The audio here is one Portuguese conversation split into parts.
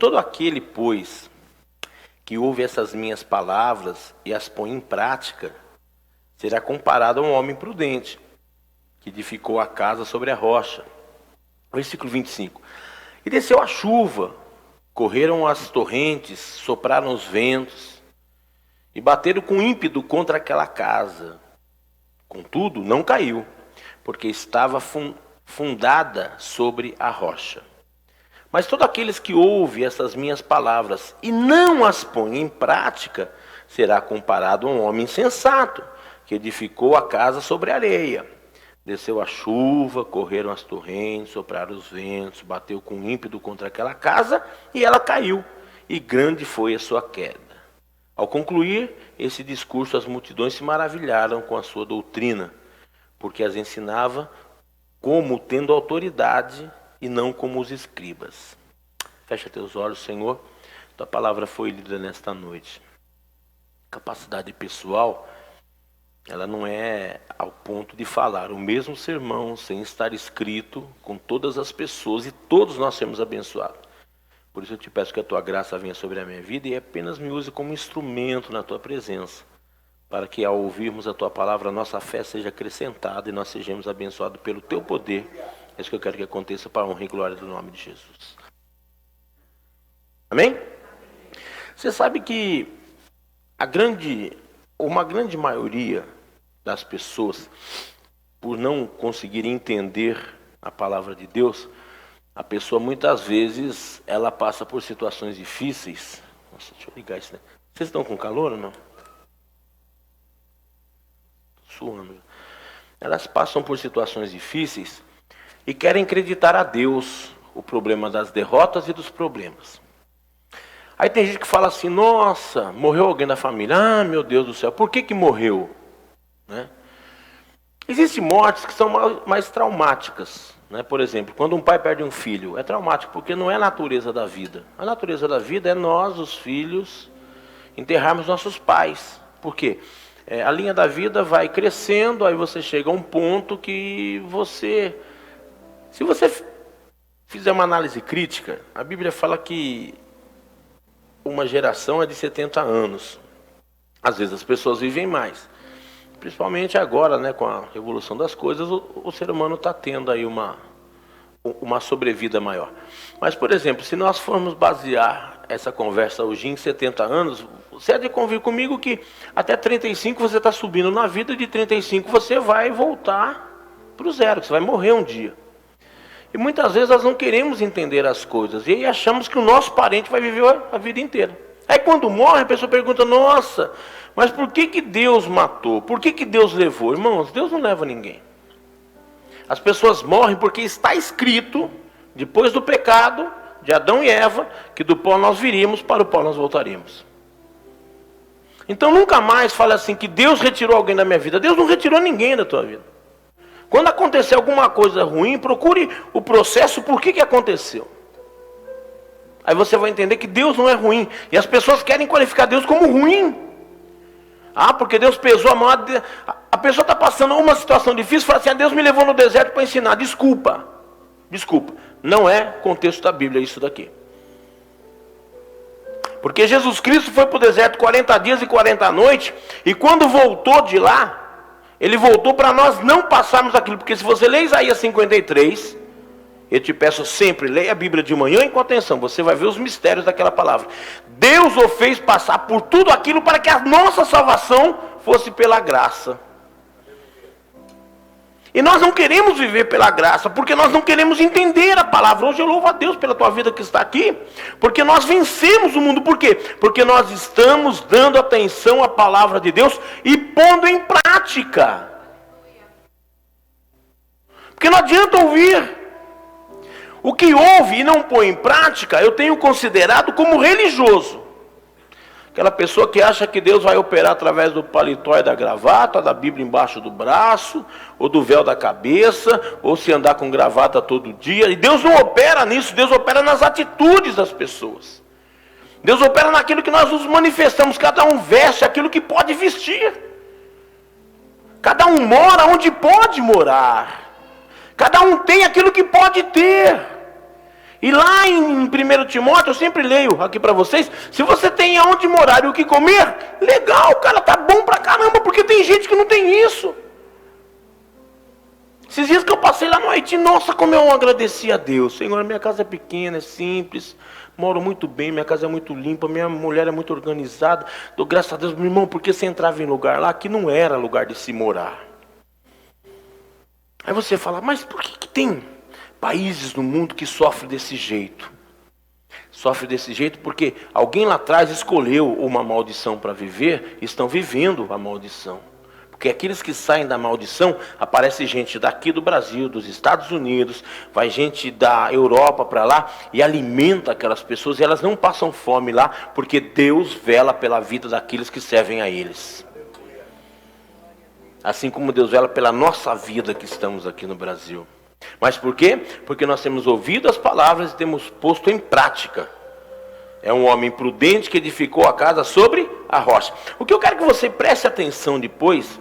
todo aquele, pois, que ouve essas minhas palavras e as põe em prática, será comparado a um homem prudente, que edificou a casa sobre a rocha. Versículo 25. E desceu a chuva, correram as torrentes, sopraram os ventos, e bateram com ímpeto contra aquela casa. Contudo, não caiu, porque estava fundada sobre a rocha. Mas todos aqueles que ouvem essas minhas palavras e não as põem em prática, será comparado a um homem insensato, que edificou a casa sobre a areia. Desceu a chuva, correram as torrentes, sopraram os ventos, bateu com ímpeto contra aquela casa e ela caiu, e grande foi a sua queda. Ao concluir esse discurso, as multidões se maravilharam com a sua doutrina, porque as ensinava como tendo autoridade e não como os escribas. Fecha teus olhos, Senhor. Tua palavra foi lida nesta noite. Capacidade pessoal, ela não é ao ponto de falar o mesmo sermão sem estar escrito com todas as pessoas e todos nós sermos abençoados. Por isso eu te peço que a tua graça venha sobre a minha vida e apenas me use como instrumento na tua presença, para que ao ouvirmos a tua palavra, a nossa fé seja acrescentada e nós sejamos abençoados pelo teu poder. É isso que eu quero que aconteça para a honra e glória do nome de Jesus. Amém? Você sabe que uma grande maioria das pessoas, por não conseguir entender a palavra de Deus, a pessoa muitas vezes ela passa por situações difíceis. Nossa, deixa eu ligar isso, né? Vocês estão com calor ou não? Suando. Elas passam por situações difíceis e querem acreditar a Deus o problema das derrotas e dos problemas. Aí tem gente que fala assim: nossa, morreu alguém da família. Ah, meu Deus do céu, por que morreu? Né? Existem mortes que são mais traumáticas. Né? Por exemplo, quando um pai perde um filho, é traumático porque não é a natureza da vida. A natureza da vida é nós, os filhos, enterrarmos nossos pais. Por quê? A linha da vida vai crescendo, aí você chega a um ponto que você... Se você fizer uma análise crítica, a Bíblia fala que uma geração é de 70 anos. Às vezes as pessoas vivem mais. Principalmente agora, né, com a revolução das coisas, o ser humano está tendo aí uma sobrevida maior. Mas, por exemplo, se nós formos basear essa conversa hoje em 70 anos, você há de convir comigo que até 35 você está subindo na vida, de 35 você vai voltar para o zero, que você vai morrer um dia. E muitas vezes nós não queremos entender as coisas, e aí achamos que o nosso parente vai viver a vida inteira. Aí quando morre, a pessoa pergunta: nossa, mas por que Deus matou? Por que Deus levou? Irmãos, Deus não leva ninguém. As pessoas morrem porque está escrito, depois do pecado de Adão e Eva, que do pó nós viríamos, para o pó nós voltaríamos. Então nunca mais fale assim que Deus retirou alguém da minha vida. Deus não retirou ninguém da tua vida. Quando acontecer alguma coisa ruim, procure o processo, por que aconteceu. Aí você vai entender que Deus não é ruim. E as pessoas querem qualificar Deus como ruim. Ah, porque Deus pesou a mão. A pessoa está passando uma situação difícil e fala assim: Deus me levou no deserto para ensinar. Desculpa. Não é contexto da Bíblia isso daqui. Porque Jesus Cristo foi para o deserto 40 dias e 40 noites. E quando voltou de lá, Ele voltou para nós não passarmos aquilo. Porque se você lê Isaías 53, eu te peço sempre, leia a Bíblia de manhã e com atenção. Você vai ver os mistérios daquela palavra. Deus o fez passar por tudo aquilo para que a nossa salvação fosse pela graça. E nós não queremos viver pela graça, porque nós não queremos entender a palavra. Hoje eu louvo a Deus pela tua vida que está aqui, porque nós vencemos o mundo. Por quê? Porque nós estamos dando atenção à palavra de Deus e pondo em prática. Porque não adianta ouvir. O que ouve e não põe em prática, eu tenho considerado como religioso. Aquela pessoa que acha que Deus vai operar através do paletó e da gravata, da Bíblia embaixo do braço, ou do véu da cabeça, ou se andar com gravata todo dia. E Deus não opera nisso, Deus opera nas atitudes das pessoas. Deus opera naquilo que nós nos manifestamos. Cada um veste aquilo que pode vestir. Cada um mora onde pode morar. Cada um tem aquilo que pode ter. E lá em 1 Timóteo, eu sempre leio aqui para vocês, se você tem aonde morar e o que comer, legal, cara, tá bom pra caramba, porque tem gente que não tem isso. Esses dias que eu passei lá no Haiti, nossa, como eu agradeci a Deus. Senhor, minha casa é pequena, é simples, moro muito bem, minha casa é muito limpa, minha mulher é muito organizada. Dou graças a Deus, meu irmão, porque você entrava em lugar lá que não era lugar de se morar. Aí você fala, mas por que tem países no mundo que sofrem desse jeito? Sofre desse jeito porque alguém lá atrás escolheu uma maldição para viver e estão vivendo a maldição. Porque aqueles que saem da maldição, aparece gente daqui do Brasil, dos Estados Unidos, vai gente da Europa para lá e alimenta aquelas pessoas e elas não passam fome lá, porque Deus vela pela vida daqueles que servem a eles. Assim como Deus vela pela nossa vida que estamos aqui no Brasil. Mas por quê? Porque nós temos ouvido as palavras e temos posto em prática. É um homem prudente que edificou a casa sobre a rocha. O que eu quero que você preste atenção depois,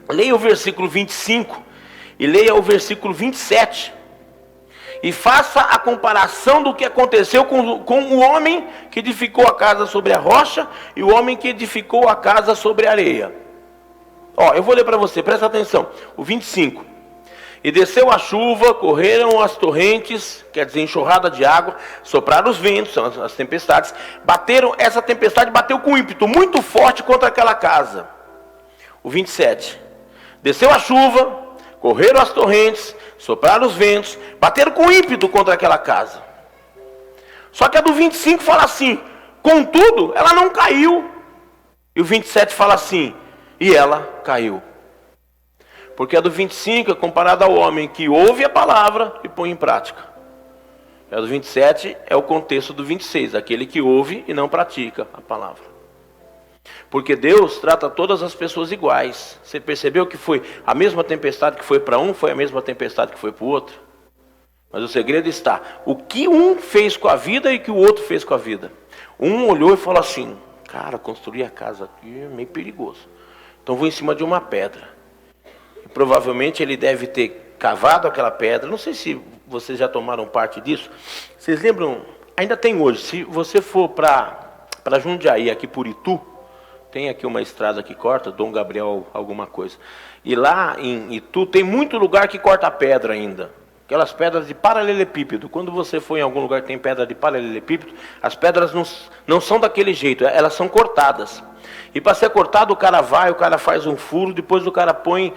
leia o versículo 25 e leia o versículo 27. E faça a comparação do que aconteceu com o homem que edificou a casa sobre a rocha e o homem que edificou a casa sobre a areia. Eu vou ler para você, presta atenção. O 25. E desceu a chuva, correram as torrentes, quer dizer, enxurrada de água, sopraram os ventos, são as tempestades, essa tempestade bateu com ímpeto muito forte contra aquela casa. O 27. Desceu a chuva, correram as torrentes, sopraram os ventos, bateram com ímpeto contra aquela casa. Só que a do 25 fala assim, contudo, ela não caiu. E o 27 fala assim, e ela caiu. Porque a do 25 é comparada ao homem que ouve a palavra e põe em prática. A do 27 é o contexto do 26, aquele que ouve e não pratica a palavra. Porque Deus trata todas as pessoas iguais. Você percebeu que foi a mesma tempestade que foi para um, foi a mesma tempestade que foi para o outro? Mas o segredo está, o que um fez com a vida e o que o outro fez com a vida. Um olhou e falou assim, cara, construir a casa aqui é meio perigoso. Então vou em cima de uma pedra. Provavelmente ele deve ter cavado aquela pedra. Não sei se vocês já tomaram parte disso. Vocês lembram? Ainda tem hoje. Se você for para Jundiaí, aqui por Itu, tem aqui uma estrada que corta, Dom Gabriel alguma coisa. E lá em Itu tem muito lugar que corta pedra ainda. Aquelas pedras de paralelepípedo. Quando você for em algum lugar que tem pedra de paralelepípedo, as pedras não são daquele jeito, elas são cortadas. E para ser cortado, o cara faz um furo, depois o cara põe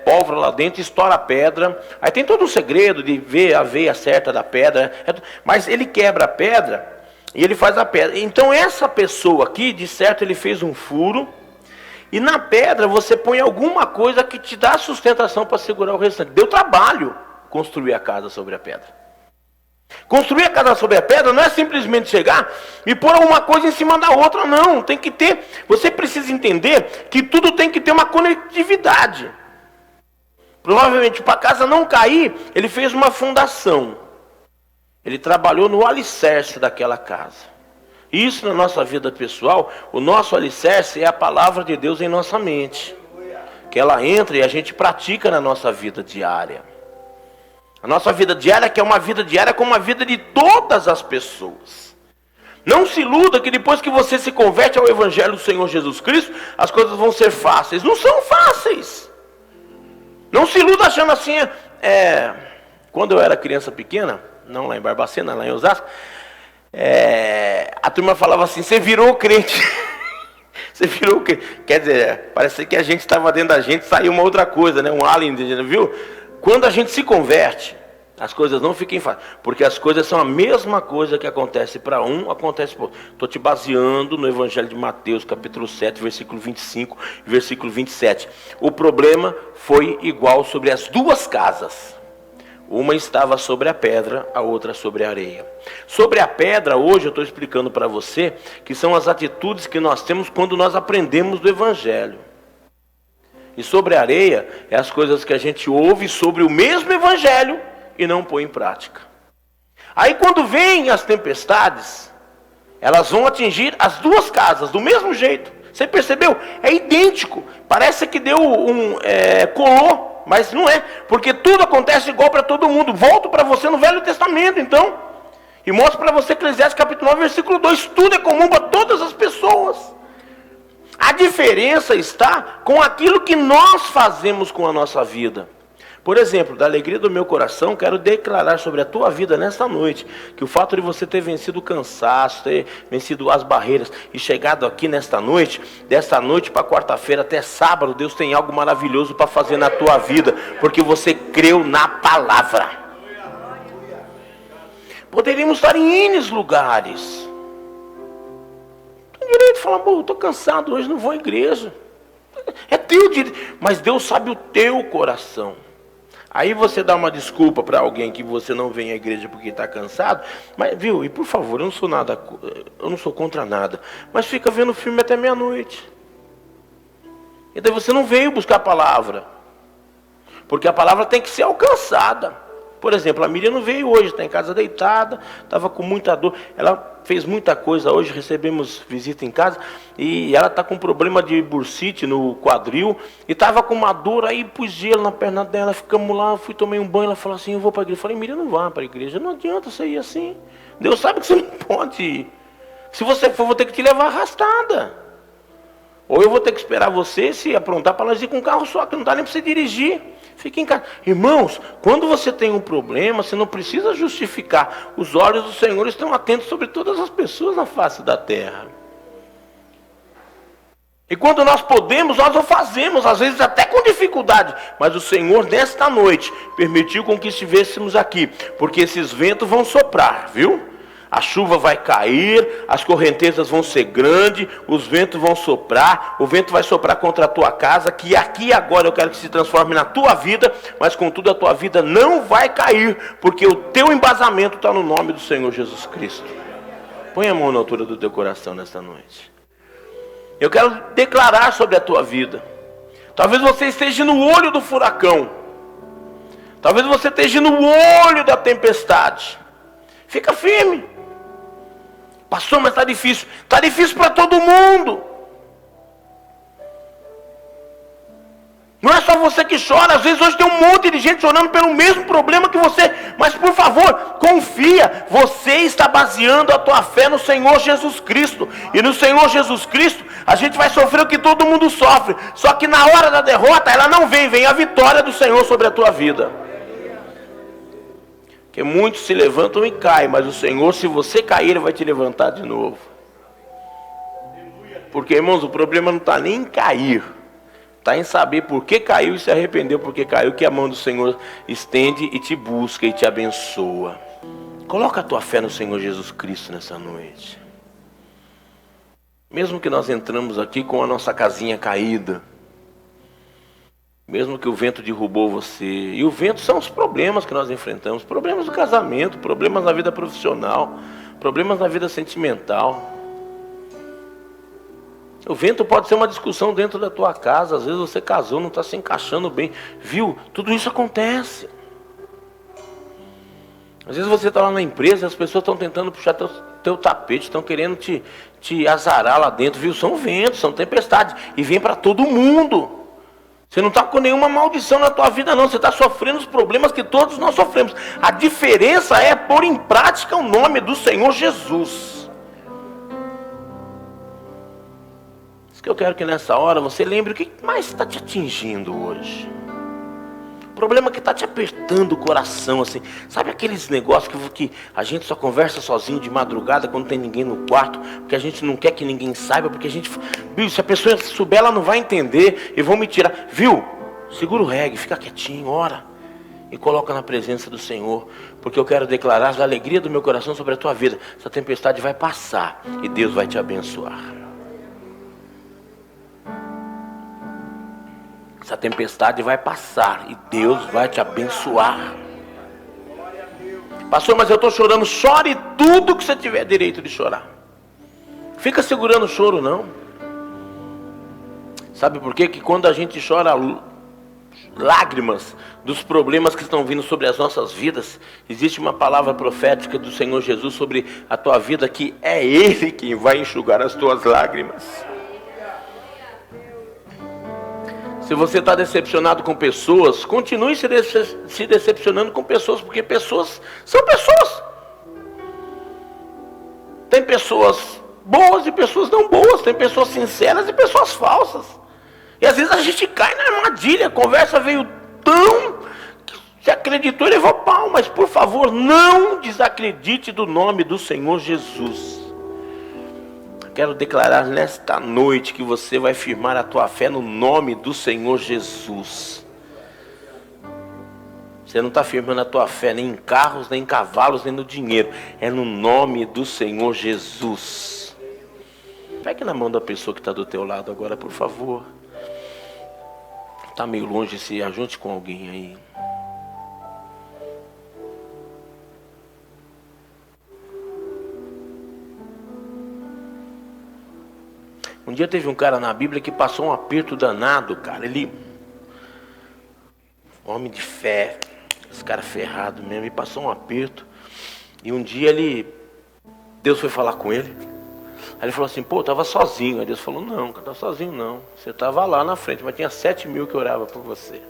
pólvora lá dentro, estoura a pedra. Aí tem todo um segredo de ver a veia certa da pedra. Mas ele quebra a pedra e ele faz a pedra. Então essa pessoa aqui, de certo, ele fez um furo. E na pedra você põe alguma coisa que te dá sustentação para segurar o restante. Deu trabalho construir a casa sobre a pedra. Construir a casa sobre a pedra não é simplesmente chegar e pôr alguma coisa em cima da outra, não. Tem que ter, você precisa entender que tudo tem que ter uma conectividade. Provavelmente para a casa não cair, ele fez uma fundação. Ele trabalhou no alicerce daquela casa. Isso na nossa vida pessoal, o nosso alicerce é a palavra de Deus em nossa mente. Que ela entra e a gente pratica na nossa vida diária. A nossa vida diária, que é uma vida diária como a vida de todas as pessoas. Não se iluda que depois que você se converte ao Evangelho do Senhor Jesus Cristo, as coisas vão ser fáceis. Não são fáceis. Não se iluda achando assim. Quando eu era criança pequena, não lá em Barbacena, lá em Osasco, a turma falava assim, você virou crente. Você virou crente. Quer dizer, parece que a gente estava dentro da gente, saiu uma outra coisa, né? Um alien, viu? Quando a gente se converte, as coisas não ficam fáceis, porque as coisas são a mesma coisa que acontece para um, acontece para outro. Estou te baseando no Evangelho de Mateus, capítulo 7, versículo 25 e versículo 27. O problema foi igual sobre as duas casas. Uma estava sobre a pedra, a outra sobre a areia. Sobre a pedra, hoje eu estou explicando para você, que são as atitudes que nós temos quando nós aprendemos do Evangelho. E sobre a areia, é as coisas que a gente ouve sobre o mesmo Evangelho e não põe em prática. Aí quando vêm as tempestades, elas vão atingir as duas casas do mesmo jeito. Você percebeu? É idêntico. Parece que deu colou, mas não é. Porque tudo acontece igual para todo mundo. Volto para você no Velho Testamento, então. E mostra para você Eclesiastes capítulo 9, versículo 2. Tudo é comum para todas as pessoas. A diferença está com aquilo que nós fazemos com a nossa vida. Por exemplo, da alegria do meu coração, quero declarar sobre a tua vida nesta noite, que o fato de você ter vencido o cansaço, ter vencido as barreiras e chegado aqui nesta noite, desta noite para quarta-feira até sábado, Deus tem algo maravilhoso para fazer na tua vida, porque você creu na palavra. Poderíamos estar em N lugares. Tem direito de falar, pô, estou cansado hoje, não vou à igreja. É teu direito, mas Deus sabe o teu coração. Aí você dá uma desculpa para alguém que você não vem à igreja porque está cansado, mas viu, e por favor, eu não sou contra nada, mas fica vendo filme até meia-noite. E daí você não veio buscar a palavra, porque a palavra tem que ser alcançada. Por exemplo, a Miriam não veio hoje, está em casa deitada, estava com muita dor. Ela fez muita coisa hoje, recebemos visita em casa, e ela está com problema de bursite no quadril, e estava com uma dor, aí pus gelo na perna dela, ficamos lá, fui tomei um banho, ela falou assim, eu vou para a igreja. Eu falei, Miriam, não vá para a igreja, não adianta você ir assim. Deus sabe que você não pode ir. Se você for, eu vou ter que te levar arrastada. Ou eu vou ter que esperar você se aprontar para nós ir com um carro só, que não dá nem para você dirigir. Fique em casa. Irmãos, quando você tem um problema, você não precisa justificar. Os olhos do Senhor estão atentos sobre todas as pessoas na face da terra. E quando nós podemos, nós o fazemos, às vezes até com dificuldade. Mas o Senhor, nesta noite, permitiu com que estivéssemos aqui. Porque esses ventos vão soprar, viu? A chuva vai cair, as correntezas vão ser grandes, os ventos vão soprar, o vento vai soprar contra a tua casa, que aqui agora eu quero que se transforme na tua vida, mas contudo a tua vida não vai cair, porque o teu embasamento está no nome do Senhor Jesus Cristo. Põe a mão na altura do teu coração nesta noite. Eu quero declarar sobre a tua vida. Talvez você esteja no olho do furacão, talvez você esteja no olho da tempestade. Fica firme. Pastor, mas está difícil. Está difícil para todo mundo. Não é só você que chora. Às vezes hoje tem um monte de gente chorando pelo mesmo problema que você. Mas por favor, confia. Você está baseando a tua fé no Senhor Jesus Cristo. E no Senhor Jesus Cristo, a gente vai sofrer o que todo mundo sofre. Só que na hora da derrota, ela não vem. Vem a vitória do Senhor sobre a tua vida. Porque muitos se levantam e caem, mas o Senhor, se você cair, Ele vai te levantar de novo. Porque, irmãos, o problema não está nem em cair. Está em saber por que caiu e se arrependeu porque caiu, que a mão do Senhor estende e te busca e te abençoa. Coloca a tua fé no Senhor Jesus Cristo nessa noite. Mesmo que nós entramos aqui com a nossa casinha caída, mesmo que o vento derrubou você, e o vento são os problemas que nós enfrentamos, problemas do casamento, problemas na vida profissional, problemas na vida sentimental. O vento pode ser uma discussão dentro da tua casa, às vezes você casou, não está se encaixando bem, viu? Tudo isso acontece. Às vezes você está lá na empresa, as pessoas estão tentando puxar teu tapete, estão querendo te azarar lá dentro, viu? São ventos, são tempestades, e vem para todo mundo. Você não está com nenhuma maldição na tua vida não, você está sofrendo os problemas que todos nós sofremos. A diferença é pôr em prática o nome do Senhor Jesus. Isso que eu quero que nessa hora você lembre o que mais está te atingindo hoje. O problema que está te apertando o coração, assim. Sabe aqueles negócios que a gente só conversa sozinho de madrugada quando tem ninguém no quarto, porque a gente não quer que ninguém saiba, porque a gente... Viu, se a pessoa souber, ela não vai entender e vão me tirar. Viu? Segura o reggae, fica quietinho, ora. E coloca na presença do Senhor, porque eu quero declarar a alegria do meu coração sobre a tua vida. Essa tempestade vai passar e Deus vai te abençoar. Essa tempestade vai passar e Deus vai te abençoar. Pastor, mas eu estou chorando. Chore tudo que você tiver direito de chorar. Fica segurando o choro não. Sabe por quê? Que quando a gente chora lágrimas dos problemas que estão vindo sobre as nossas vidas, existe uma palavra profética do Senhor Jesus sobre a tua vida, que é Ele quem vai enxugar as tuas lágrimas. Se você está decepcionado com pessoas, continue se decepcionando com pessoas, porque pessoas são pessoas. Tem pessoas boas e pessoas não boas. Tem pessoas sinceras e pessoas falsas. E às vezes a gente cai na armadilha. A conversa veio tão... Se acreditou e levou pau. Mas por favor, não desacredite do nome do Senhor Jesus. Quero declarar nesta noite que você vai firmar a tua fé no nome do Senhor Jesus. Você não está firmando a tua fé nem em carros, nem em cavalos, nem no dinheiro. É no nome do Senhor Jesus. Pegue na mão da pessoa que está do teu lado agora, por favor. Está meio longe, se ajunte com alguém aí. Um dia teve um cara na Bíblia que passou um aperto danado, cara. Ele... Homem de fé. Esse cara ferrado mesmo. Ele passou um aperto. E um dia Deus foi falar com ele. Aí ele falou assim, pô, eu estava sozinho. Aí Deus falou, não, cara, não tá sozinho não. Você estava lá na frente, mas tinha 7.000 que orava por você.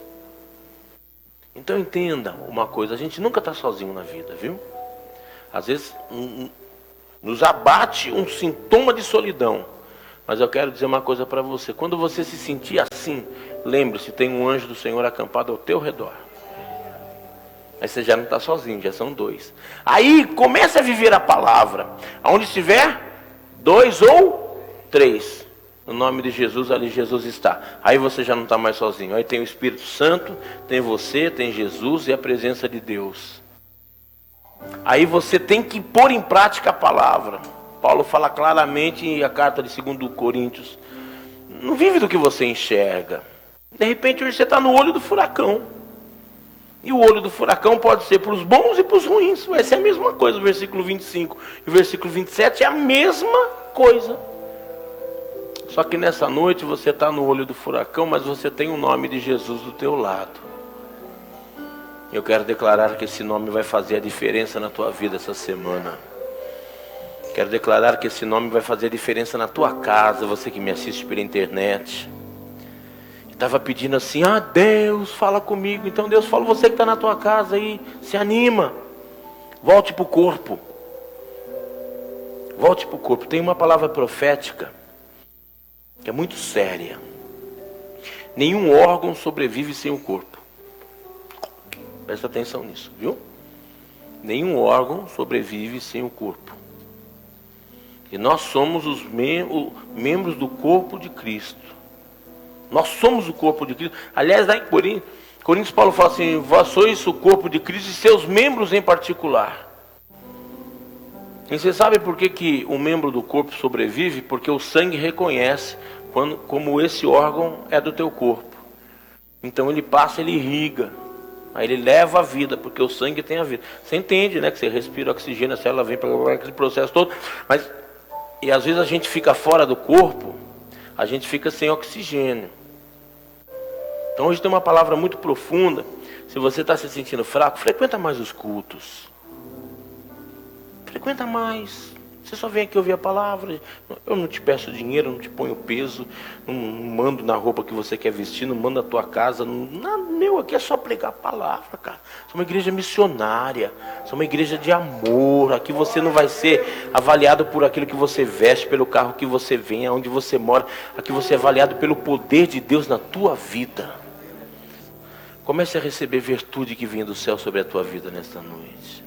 Então entenda uma coisa, a gente nunca está sozinho na vida, viu? Às vezes nos abate um sintoma de solidão. Mas eu quero dizer uma coisa para você. Quando você se sentir assim, lembre-se, tem um anjo do Senhor acampado ao teu redor. Aí você já não está sozinho, já são 2. Aí comece a viver a palavra. Aonde estiver 2 ou 3, no nome de Jesus, ali Jesus está. Aí você já não está mais sozinho. Aí tem o Espírito Santo, tem você, tem Jesus e a presença de Deus. Aí você tem que pôr em prática a palavra. Paulo fala claramente em a carta de 2 Coríntios. Não vive do que você enxerga. De repente hoje você está no olho do furacão. E o olho do furacão pode ser para os bons e para os ruins. Vai ser a mesma coisa. O versículo 25 e o versículo 27 é a mesma coisa. Só que nessa noite você está no olho do furacão, mas você tem o nome de Jesus do teu lado. Eu quero declarar que esse nome vai fazer a diferença na tua vida essa semana. Quero declarar que esse nome vai fazer a diferença na tua casa, você que me assiste pela internet. Estava pedindo assim, Deus, fala comigo. Então Deus fala, você que está na tua casa aí, se anima. Volte para o corpo. Volte para o corpo. Tem uma palavra profética que é muito séria. Nenhum órgão sobrevive sem o corpo. Presta atenção nisso, viu? Nenhum órgão sobrevive sem o corpo. E nós somos os membros do corpo de Cristo. Nós somos o corpo de Cristo. Aliás, lá em Coríntios Paulo fala assim, vós sois o corpo de Cristo e seus membros em particular. E você sabe por que um membro do corpo sobrevive? Porque o sangue reconhece como esse órgão é do teu corpo. Então ele passa, ele irriga. Aí ele leva a vida, porque o sangue tem a vida. Você entende, né? Que você respira oxigênio, a célula vem para aquele processo todo. E às vezes a gente fica fora do corpo, a gente fica sem oxigênio. Então hoje tem uma palavra muito profunda. Se você está se sentindo fraco, frequenta mais os cultos. Frequenta mais. Você só vem aqui ouvir a palavra. Eu não te peço dinheiro, não te ponho peso, não mando na roupa que você quer vestir, não mando na tua casa. Meu, aqui é só pregar a palavra, cara. Sou uma igreja missionária, sou uma igreja de amor. Aqui você não vai ser avaliado por aquilo que você veste, pelo carro que você vem, aonde você mora. Aqui você é avaliado pelo poder de Deus na tua vida. Comece a receber virtude que vem do céu sobre a tua vida nesta noite.